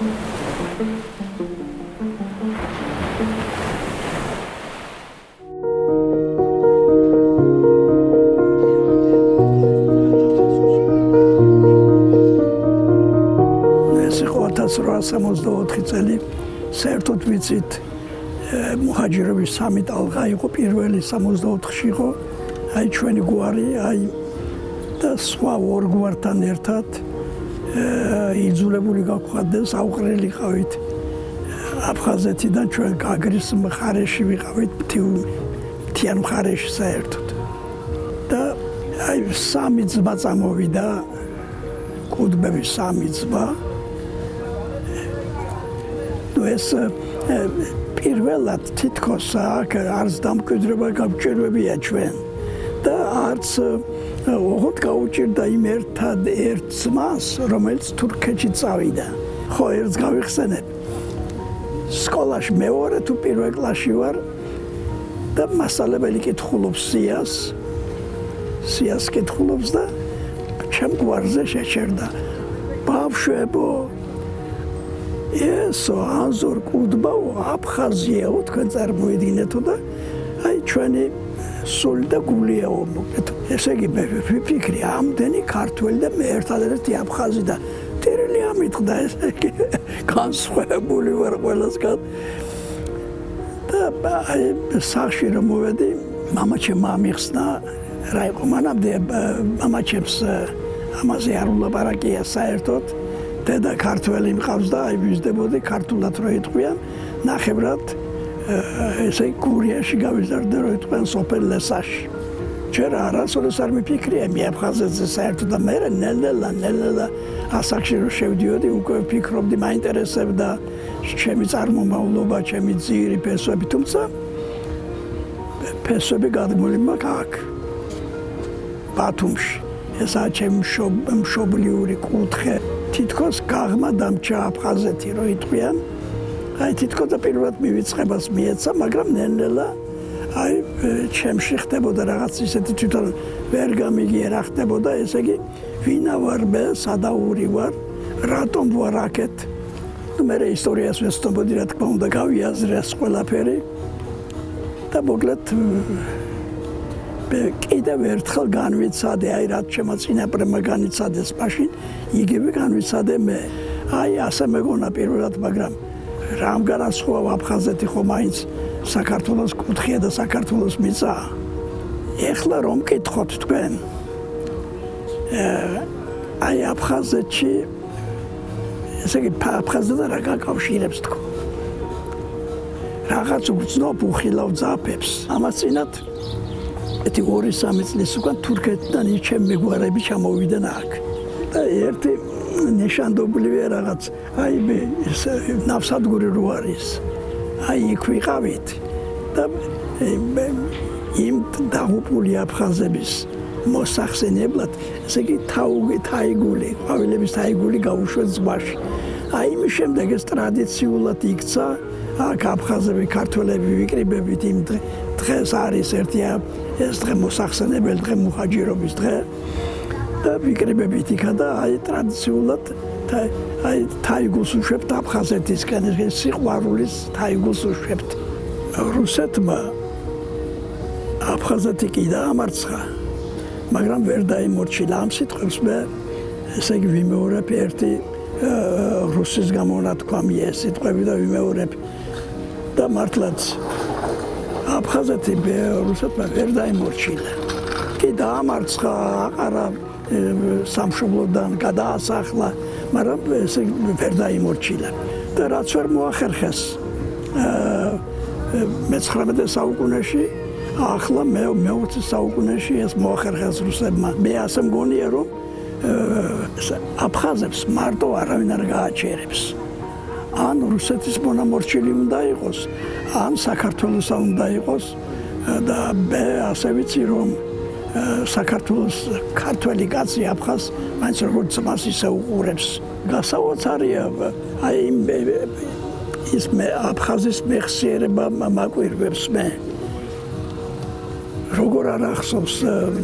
ეს იყო 1864 წელი. საერთოდ ვიცით, მუჰაჯირების სამი ტალღა იყო, პირველი 64-ში იყო, აი ჩვენი გვარი, აი და სხვა ორ გვართან ერთად იძულებული გაგვხდათ და საუყრელი ყავით. აფხაზეთიდან ჩვენ გაგრის მხარეში ვიყავით, მთიან მხარეში საერთოდ. და აი სამი ძმა წამოვიდა, კუდბების სამი ძმა. ეს პირველად თითქოს აქ არც დამკვიდრება გავჭირვებია ჩვენ და არც ოღონდ გაუჭირდა იმ ერთ ძმას, რომელიც თურქეთში წავიდა. ხო, ერთს გავიხსენებ. სკოლაში მეორე თუ პირველ კლასში ვარ და მასალებელი კითხულობს სიას კითხულობს და ჩემ გვარზე შეჩერდა. ბავშვებო, ესო აზორ კუდბაო აფხაზიაო თქვენ წარმოიდგინეთო და აი ჩვენი სული და გულიაო მოკეთ. ესე იგი მე ვიფიქრი, ამდენი ქართველი და მე ერთადერთი აფხაზი და ტერილი ამიტყდა, ესე იგი განსხვავებული ვარ ყველასგან. და აი სახში რომ მოვედი, მამაჩემ ამიხსნა, რა იყო მანამდე მამაჩემს ამაზე არ ულაპარაკია საერთოდ. დედა ქართველი მყავს და აი ვიზდებოდი ქართულად რო იტყვიან, ნახევრად ესე გურიაში გავიზარდე რო იტყვიან სოფელ ლესაში. ჯერ არასოდეს არ მიფიქრია მე აფხაზეთზე საერთოდ და მე ნელ-ნელა ასაკში რო შევდიოდი, უკვე ვფიქრობდი, მაინტერესებდა ჩემი წარმომავლობა, ჩემი ძირი, ფესვები, თუმცა ფესვები გადმული მაქვს აქ ბათუმში. ესაა ჩემი მშობლიური კუთხე. თითქოს გაღმა დამჭა აფხაზეთი რო იტყვიან. აი თითქოს და პირველად მივიწყებას მიეცა, მაგრამ ნელ-ნელა აი ჩემში ხდებოდა რაღაც ისეთი თვითონ ვერ გამიგია რა ხდებოდა, ესე იგი ვინა ვარ მე, სადაური ვარ, რატომ ვარ აქეთ. მე ისტორიას ვეცნობოდი, რა თქმა უნდა, გავიაზრე ეს ყველაფერი და მოკლედ კიდევ ერთხელ განვიცადე, აი რაც შემოწინაპრემა განიცადეს მაშინ, იგივე განვიცადე მე. აი ასე მეგონა პირველად, მაგრამ რამ განასხვავ აფხაზეთი ხო მაინც საქართველოს კუთხეა და საქართველოს მიწა. ეხლა რომ კითხოთ თქვენ, აი აფხაზეთში, ესე იგი აფხაზეთთან რა გაკავშირებს თქო. რაღაც უგრძნობ უხილავ ძაფებს, ამას წინათ ეთი 2-3 წლის უკან თურქეთიდან ჩემი მეგვარები ჩამოვიდნენ აქ. და ერთი ნიშანდობლივია რაღაც, აი ნავსადგური რო არის. აი იქ ვიყავით და იმ დაღუპული აფხაზების მოსახსენებლად, ესე იგი თაიგული, ყვავილების თაიგული გაუშვეს ზღვაში. აი იმის შემდეგ ეს ტრადიციულად იქცა, აქ აფხაზები, ქართველები ვიკრიბებით იმ დღეს არის ერთი ეს დღე მოსახსენებელი დღე, მუჰაჯირობის დღე და ვიკრიბებით იქა და აი ტრადიციულად აი თაიგულს უშვებთ აფხაზეთისკენ, ეს სიყვარულის თაიგულს უშვებთ. რუსეთმა აფხაზეთი კი დაამარცხა, მაგრამ ვერ დაიმორჩილა ამ სიტყვებს მე, ესე იგი ვიმეორებ ერთი რუსის გამო რა თქვა მე ეს სიტყვები და ვიმეორებ და მართლაც აფხაზეთი რუსეთმა ვერ დაიმორჩილა. კი დაამარცხა, აყარა სამშობლოდან გადაასახლა, მაგრამ ესე ვერ დაიმორჩილა. და რაც ვერ მოახერხეს მე-19 საუკუნეში, ახლა მე-20 საუკუნეში ეს მოახერხეს რუსებმა. მე ასე მგონია, რომ აფხაზებს მარტო არავინ არ გააჩერებს. ან რუსეთის მონამორჩილი უნდა იყოს, ან საქართველოსა უნდა იყოს და მე ასე ვიცი, რომ საქართველოს ქართველი კაცი აფხაზს მაინც როგორც ძმას ისე უყურებს. გასაოცარია, აი ის აფხაზის მეხსიერება მაკვირვებს მე. როგორ არ ახსოვს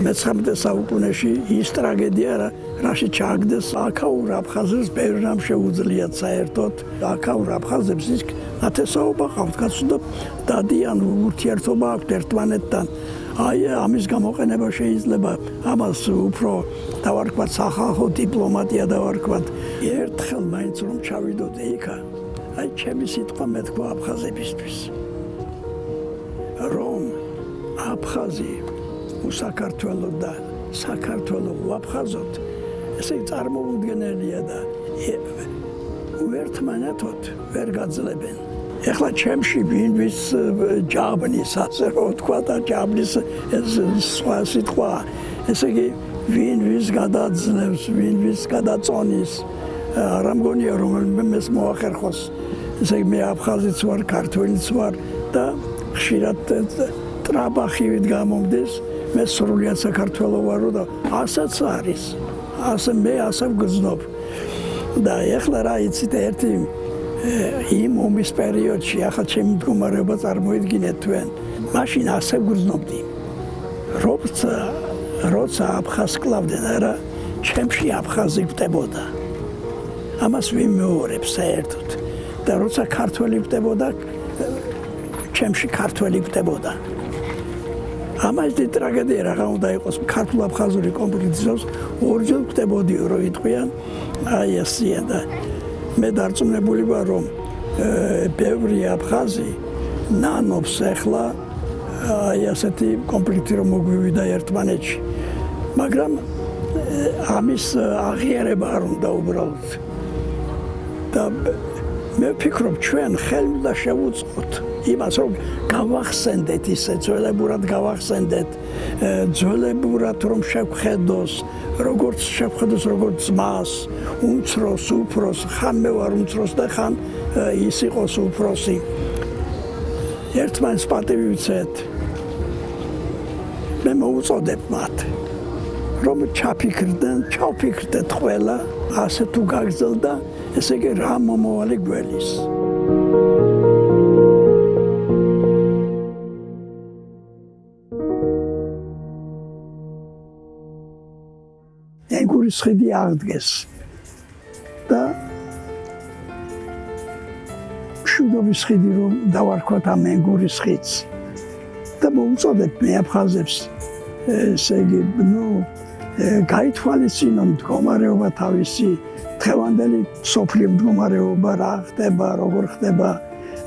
მე-19 საუკუნეში ის ტრაგედია რაში ჩააგდეს აქაურ აფხაზებს ბევრი რამ შეუძლიათ საერთოდ აქაურ აფხაზებს ის ნათესაობა ყავთ კაცო დადიან ურთიერთობა აქვთ ერთმანეთთან აი ამის გამოყენება შეიძლება ამას უფრო დავარქვათ სახალხო დიპლომატია დავარქვათ ერთხელ მაინც რომ ჩავიდოთ იქა აი ჩემი სიტყვა მეთქვა აფხაზებისთვის რომ აფხაზი უსაქართლო და საქართველო უაფხაზოთ ესე წარმოუდგენელია და ერთმანეთოთ ვერ გაძლებენ ეხლა ჩემში ვინვის ჯაბნის ასე რომ თქვა და ჯაბნის ეს სხვა სიტყვა ესე იგი ვინვის გადაძლევს ვინვის გადაწონის არ მგონია რომ მეს მოახერხოს ესე იგი მე აფხაზიც ვარ ქართველიც ვარ და ხშირად ტრაბახივით გამომდის მე სრულიად საქართველო ვარო და ასაც არის ასე მე ასე ვგრძნობ და ეხლა რა იცით ერთი იმ ომის პერიოდში ახლა ჩემი მდგომარეობა წარმოიდგინეთ თქვენ მაშინ ასე ვგრძნობდი როცა აფხაზს კლავდნენ არა ჩემში აფხაზი ვტებოდა ამას ვიმეორებ საერთოდ და როცა ქართველი ვტებოდა ჩემში ქართველი ვტებოდა ამას დიდი ტრაგედია რა უნდა იყოს ქართულ-აფხაზური კონფლიქტის ორჯერ ვტებოდიო რომ იტყვიან აი ესია და მე დარწმუნებული ვარ რომ ბევრი აფხაზი ნანობს ახლა აი ასეთი კონფლიქტი რომ მოგვივიდა ერთმანეთში მაგრამ ამის აღიარება არ უნდა უბრალოდ და მე ვფიქრობ ჩვენ ხელმდა შევუწყოთ იმას რომ გავახსენდეთ ისე ძველებურად გავახსენდეთ ძველებურად რომ შევხედოს როგორც შევხედოს როგორც ძმას უმცროს უფროს ხან მე ვარ უმცროს და ხან ის იყოს უფროსი ერთმანეთს პატივი ვიცეთ მე მოუწოდებ მათ რომ ჩავფიქრდეთ ყველა ასე თუ გაგრძელდა ესე იგი რა მომავალი გველის ენგურის ხიდი აღდგეს და მშვიდობის ხიდი რომ დავარქვათ ამ ენგურის ხიდს და მოუწოდებ მე აფხაზებს ესე იგი გაითვალისწინონ მდგომარეობა თავისი დღევანდელი სოფლის მდგომარეობა რა ხდება როგორ ხდება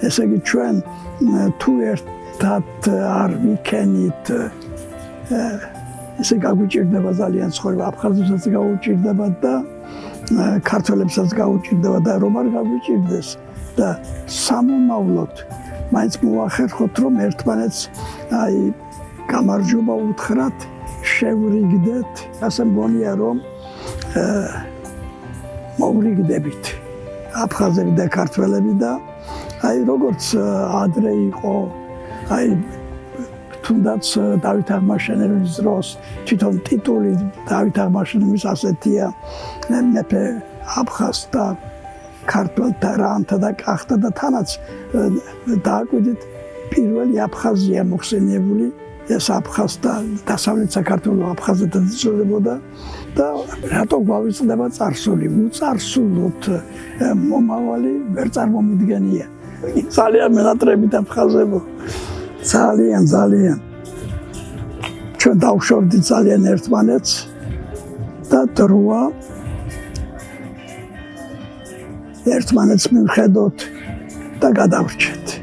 ესე იგი ჩვენ თუ ერთად არ ვიქენით ესე გაგვიჭირდება ძალიან ცხოვრება აფხაზებსაც გაუჭირდება და ქართველებსაც გაუჭირდება და რომ არ გაგვიჭირდეს და სამომავლოდ მაინც მოახერხოთ რომ ერთმანეთს აი გამარჯობა უთხრათ შევრიგდეთ ასე მგონია რომ მოვრიგდებით აფხაზები და ქართველები და აი როგორც ადრე იყო აი თუნდაც დავით აღმაშენებლის დროს თვითონ ტიტული დავით აღმაშენებლის ასეთია მეფე აფხაზთა ქართველთა რამთა და კახთა და თანაც დააკვირდით პირველი აფხაზია მოხსენიებული ეს აფხაზთა დასავლეთ საქართველოს აფხაზეთად იწოდებოდა და რატო გვავიწყდება წარსული უწარსულოთ მომავალი ვერ წარმომიდგენია ძალიან მენატრებით აფხაზებო ძალიან ჩვენ დავშორდით ძალიან ერთმანეთს და დროა ერთმანეთს მივხედოთ და გადავრჩეთ